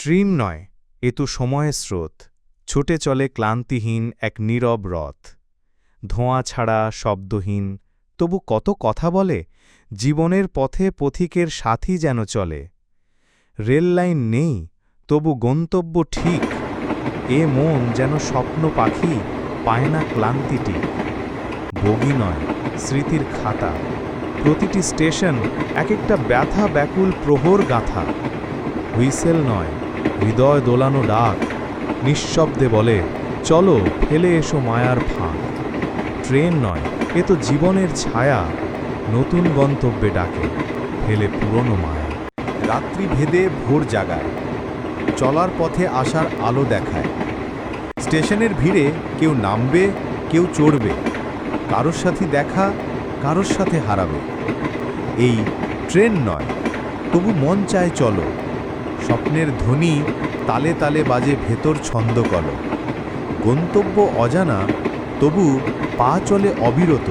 Trim নয়, এ তো সময়ের স্রোত, ছুটে চলে ক্লান্তিহীন এক নীরব রথ। ধোঁয়া ছাড়া শব্দহীন, তবু কত কথা বলে, জীবনের পথে পথিকের সাথী যেন চলে। রেললাইন নেই, তবু গন্তব্য ঠিক, এ মন যেন স্বপ্ন পাখি, পায় না ক্লান্তিটি। বগি নয়, স্মৃতির খাতা, প্রতিটি স্টেশন এক একটা ব্যথা ব্যাকুল প্রহর গাথা। হুইসেল নয়, হৃদয় দোলানো ডাক, নিঃশব্দে বলে, চলো ফেলে এসো মায়ার ফাঁক। ট্রেন নয়, এ তো জীবনের ছায়া, নতুন গন্তব্যে ডাকে, ফেলে পুরনো মায়া। রাত্রি ভেদে ভোর জাগায়, চলার পথে আসার আলো দেখায়। স্টেশনের ভিড়ে কেউ নামবে, কেউ চড়বে, কারোর সাথে দেখা, কারোর সাথে হারাবে। এই ট্রেন নয়, তবু মন চায় চলো, স্বপ্নের ধ্বনি তালে তালে বাজে ভেতর ছন্দকল। গন্তব্য অজানা, তবু পা চলে অবিরত।